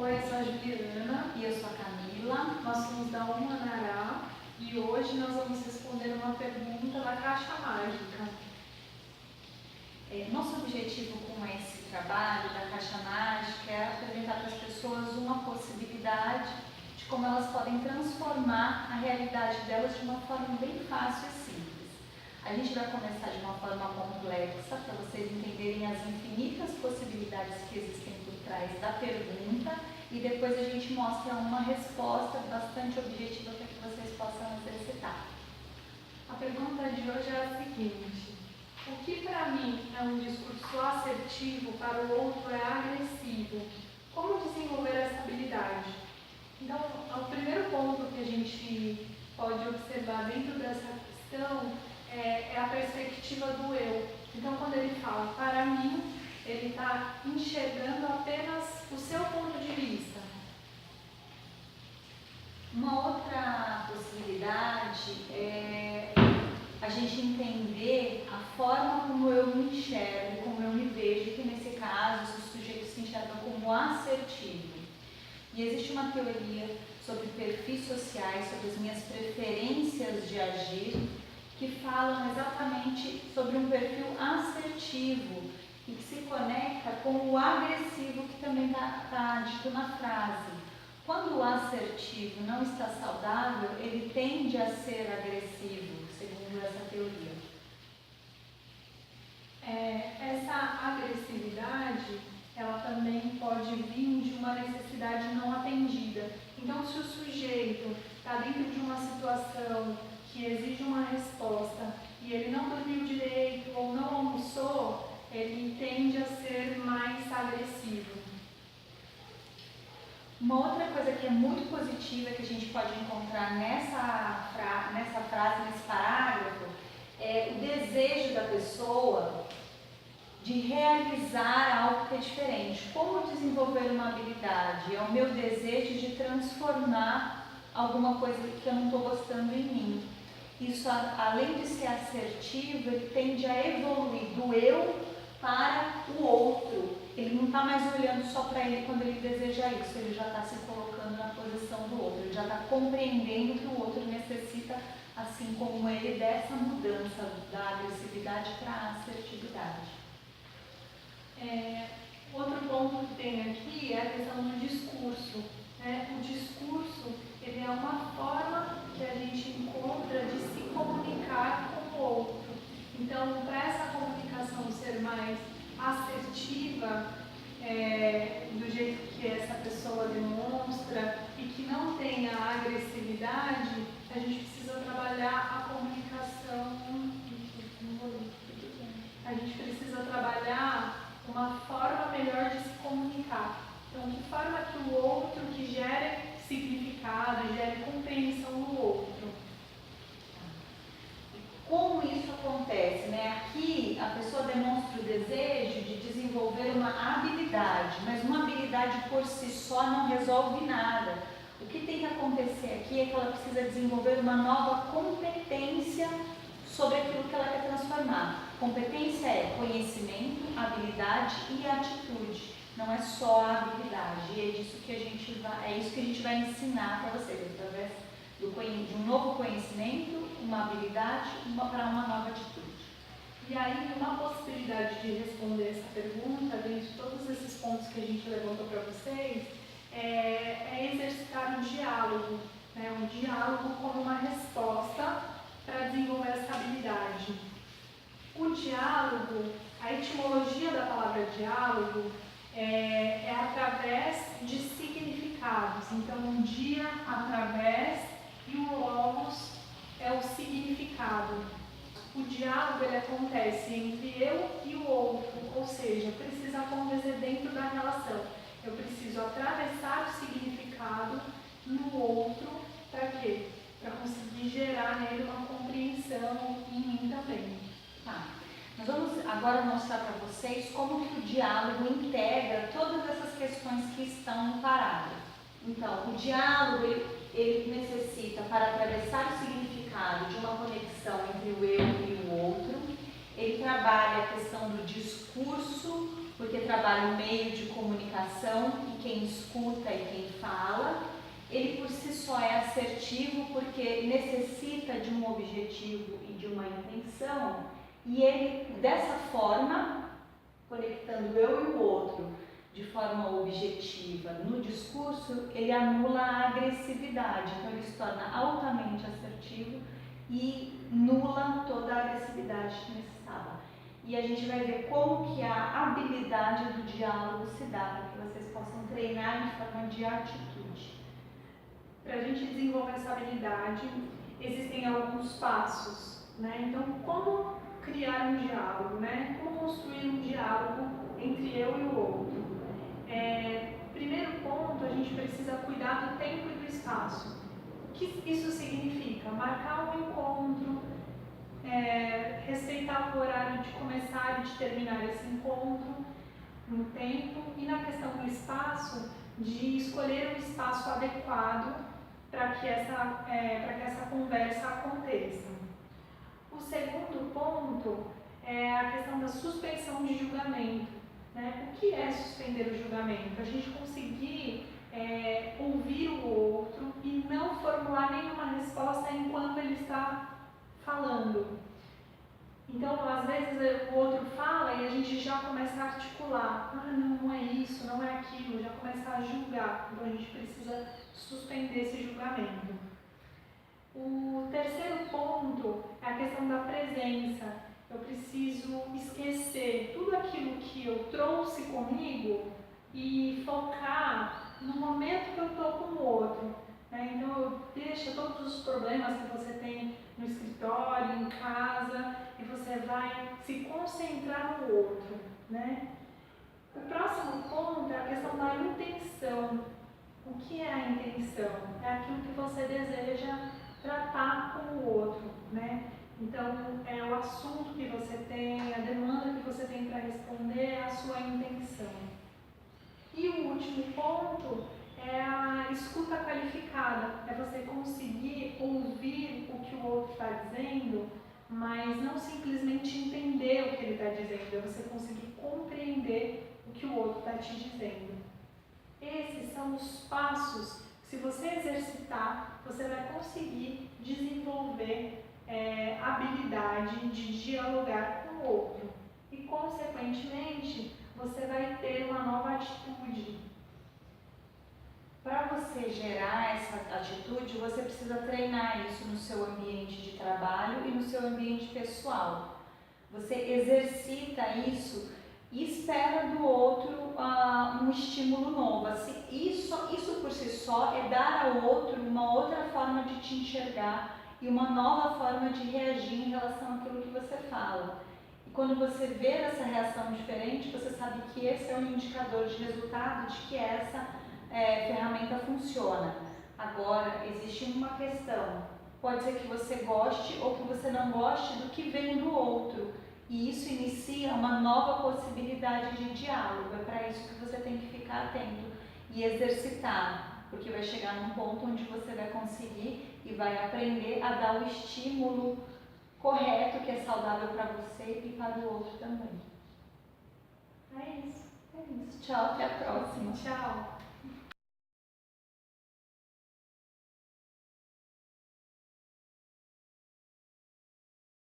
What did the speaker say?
Oi, eu sou a Juliana. E eu sou a Camila. Nós somos da Umanará e hoje nós vamos responder uma pergunta da Caixa Mágica. Nosso objetivo com esse trabalho da Caixa Mágica é apresentar para as pessoas uma possibilidade de como elas podem transformar a realidade delas de uma forma bem fácil e simples. A gente vai começar de uma forma complexa para vocês entenderem as infinitas possibilidades que existem por trás da pergunta e depois a gente mostra uma resposta bastante objetiva para que vocês possam exercitar. A pergunta de hoje é a seguinte: o que para mim é um discurso assertivo, para o outro é agressivo? Como desenvolver essa habilidade? Então, o primeiro ponto que a gente pode observar dentro dessa questão é a perspectiva do eu. Então, quando ele fala para mim, ele está enxergando apenas o seu ponto de vista. Uma outra possibilidade é a gente entender a forma como eu me enxergo, como eu me vejo, que nesse caso os sujeitos se enxergam como assertivo. E existe uma teoria sobre perfis sociais, sobre as minhas preferências de agir, que falam exatamente sobre um perfil assertivo e que se conecta com o agressivo que também está dito na frase. Quando o assertivo não está saudável, ele tende a ser agressivo, segundo essa teoria. Essa agressividade, ela também pode vir de uma necessidade não atendida. Então, se o sujeito está dentro de uma situação que exige uma resposta e ele não dormiu direito ou não almoçou, ele tende a ser mais agressivo. Uma outra coisa que é muito positiva que a gente pode encontrar nessa frase, nesse parágrafo, é o desejo da pessoa de realizar algo que é diferente. Como desenvolver uma habilidade? É o meu desejo de transformar alguma coisa que eu não estou gostando em mim. Isso, além de ser assertivo, ele tende a evoluir do eu para o outro. Ele não está mais olhando só para ele quando ele deseja isso, ele já está se colocando na posição do outro, ele já está compreendendo que o outro necessita, assim como ele, dessa mudança da agressividade para a assertividade. Outro ponto que tem aqui é a questão do discurso. O discurso, ele é uma forma que a gente encontra de se comunicar com o outro. Então, para essa comunicação ser mais assertiva, do jeito que essa pessoa demonstra e que não tenha agressividade, a gente precisa trabalhar a comunicação. A gente precisa trabalhar uma forma melhor de se comunicar. Então, de forma que o outro, que gere significado, gere compreensão no outro. Como isso acontece, Aqui a pessoa demonstra o desejo de desenvolver uma habilidade, mas uma habilidade por si só não resolve nada. O que tem que acontecer aqui é que ela precisa desenvolver uma nova competência sobre aquilo que ela quer transformar. Competência é conhecimento, habilidade e atitude. Não é só a habilidade. E é isso que a gente vai ensinar para vocês, através de um novo conhecimento, uma habilidade para uma nova atitude. E aí, uma possibilidade de responder essa pergunta, dentro de todos esses pontos que a gente levantou para vocês, é exercitar o diálogo. Um diálogo como uma resposta para desenvolver essa habilidade. O diálogo, a etimologia da palavra diálogo é através de significados. Então, um dia através e o logos é o significado. O diálogo ele acontece entre eu e o outro, ou seja, precisa acontecer dentro da relação. Eu preciso atravessar o significado no outro para quê? Para conseguir gerar nele uma compreensão em mim também. Nós vamos agora mostrar para vocês como que o diálogo integra todas essas questões que estão no parágrafo. Então, o diálogo ele necessita, para atravessar o significado de uma conexão entre o eu e o outro, ele trabalha a questão do discurso, porque trabalha o meio de comunicação e quem escuta e quem fala. Ele por si só é assertivo porque necessita de um objetivo e de uma intenção, e ele, dessa forma, conectando eu e o outro de forma objetiva no discurso, ele anula a agressividade, então ele se torna altamente assertivo e nula toda a agressividade que necessitava. E a gente vai ver como que a habilidade do diálogo se dá, para que vocês possam treinar em forma de atitude. Para a gente desenvolver essa habilidade, existem alguns passos, né? Então, como criar um diálogo, né? Como construir um diálogo entre eu e o outro? Primeiro ponto, a gente precisa cuidar do tempo e do espaço. O que isso significa? Marcar um encontro, respeitar o horário de começar e de terminar esse encontro no tempo, e na questão do espaço, de escolher um espaço adequado para que essa conversa aconteça. O segundo ponto é a questão da suspensão de julgamento, né? O que é suspender o julgamento? A gente conseguir ouvir o outro e não formular nenhuma resposta enquanto ele está falando. Então, às vezes o outro fala e a gente já começa a articular. Não é isso, não é aquilo, já começa a julgar. Então, a gente precisa suspender esse julgamento. O terceiro ponto é a questão da presença. Eu preciso esquecer tudo aquilo que eu trouxe comigo e focar no momento que eu estou com o outro. Então, eu deixo todos os problemas que você tem no escritório, em casa, e você vai se concentrar no outro, né? O próximo ponto é a questão da intenção. O que é a intenção? É aquilo que você deseja tratar com o outro, né? Então, é o assunto que você tem, a demanda que você tem para responder, é a sua intenção. E o último ponto é a escuta qualificada, é você conseguir ouvir o que o outro está dizendo, mas não simplesmente entender o que ele está dizendo, é você conseguir compreender o que o outro está te dizendo. Esses são os passos que, se você exercitar, você vai conseguir desenvolver a habilidade de dialogar com o outro. E, consequentemente, você vai ter uma nova atitude. Para você gerar essa atitude, você precisa treinar isso no seu ambiente de trabalho e no seu ambiente pessoal. Você exercita isso e espera do outro um estímulo novo. Assim, isso por si só é dar ao outro uma outra forma de te enxergar e uma nova forma de reagir em relação àquilo que você fala. E quando você vê essa reação diferente, você sabe que esse é um indicador de resultado de que essa ferramenta funciona. Agora, existe uma questão. Pode ser que você goste ou que você não goste do que vem do outro. E isso inicia uma nova possibilidade de diálogo. É para isso que você tem que ficar atento e exercitar, porque vai chegar num ponto onde você vai conseguir e vai aprender a dar o estímulo correto, que é saudável para você e para o outro também. É isso. Tchau, até a próxima. Tchau.